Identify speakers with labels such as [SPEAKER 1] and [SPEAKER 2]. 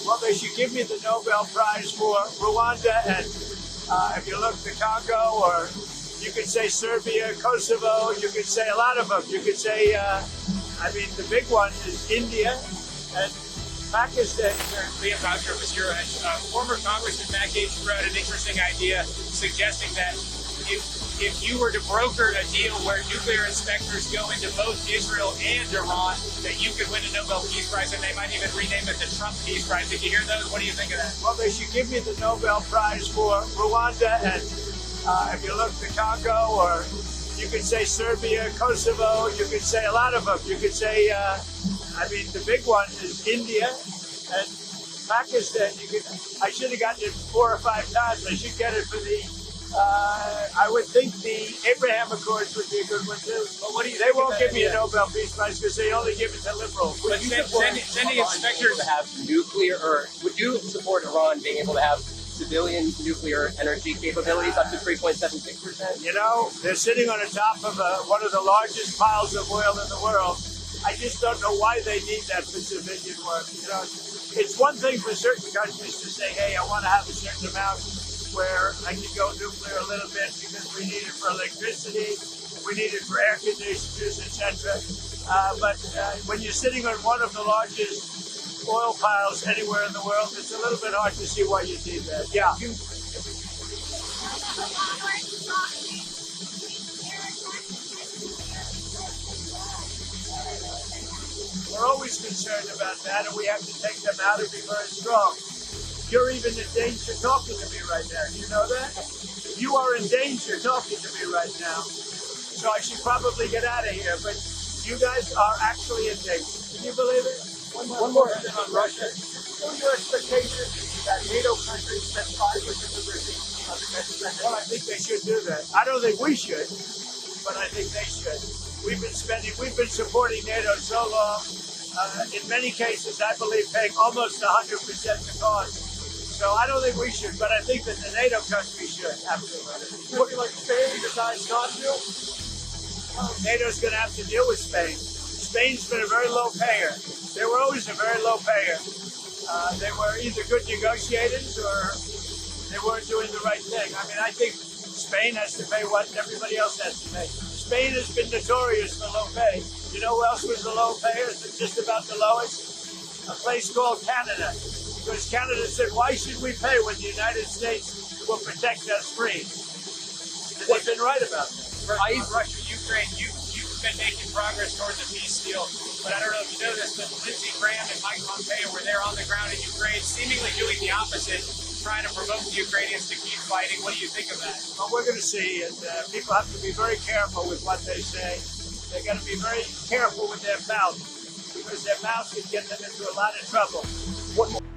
[SPEAKER 1] Well, they should give me the Nobel Prize for Rwanda, and if you look, the Congo, or you could say Serbia, Kosovo, you could say a lot of them. You could say, the big one is India and Pakistan.
[SPEAKER 2] Liam Boucher was your former Congressman Matt Gaetz threw out an interesting idea suggesting that if you were to broker a deal where nuclear inspectors go into both Israel and Iran, that you could win a Nobel Peace Prize, and they might even rename it the Trump Peace Prize. Did you hear those? What do you think of that?
[SPEAKER 1] Well, they should give me the Nobel Prize for Rwanda, and if you look, the Congo, or you could say Serbia, Kosovo, you could say a lot of them. You could say, the big one is India and Pakistan. I should have gotten it 4 or 5 times. I should get it for the. I would think the Abraham Accords would be a good one too. But they won't give me a Nobel Peace Prize because they only give it to liberals.
[SPEAKER 2] But sending inspectors
[SPEAKER 3] to have nuclear, or would you support Iran being able to have civilian nuclear energy capabilities up to 3.76%?
[SPEAKER 1] You know, they're sitting on the top of one of the largest piles of oil in the world. I just don't know why they need that for civilian work. You know, it's one thing for certain countries to say, hey, I want to have a certain amount where I can go nuclear a little bit because we need it for electricity, we need it for air conditioners, etc. But when you're sitting on one of the largest oil piles anywhere in the world, it's a little bit hard to see why you need that. Yeah. We're always concerned about that, and we have to take them out and be very strong. You're even in danger talking to me right now. Do you know that? You are in danger talking to me right now. So I should probably get out of here. But you guys are actually in danger. Can you believe it?
[SPEAKER 4] One more thing on Russia. What are your expectations that NATO countries spend 5% of their GDP on defense spending?
[SPEAKER 1] Well, I think they should do that. I don't think we should, but I think they should. We've been supporting NATO so long. In many cases, I believe paying almost 100% the cost. So I don't think we should, but I think that the NATO countries should, absolutely.
[SPEAKER 4] Looking like Spain decides not to?
[SPEAKER 1] NATO's going to have to deal with Spain. Spain's been a very low payer. They were always a very low payer. They were either good negotiators or they weren't doing the right thing. I think Spain has to pay what everybody else has to pay. Spain has been notorious for low pay. You know who else was the low payer? Just about the lowest? A place called Canada. Because Canada said, why should we pay when the United States will protect us free? And they've been right about that.
[SPEAKER 2] For Russia, Ukraine, you've been making progress towards a peace deal. But I don't know if you know this, but Lindsey Graham and Mike Pompeo were there on the ground in Ukraine, seemingly doing the opposite, trying to provoke the Ukrainians to keep fighting. What do you think of that?
[SPEAKER 1] Well, we're going to see. And people have to be very careful with what they say. They're going to be very careful with their mouth, because their mouth can get them into a lot of trouble.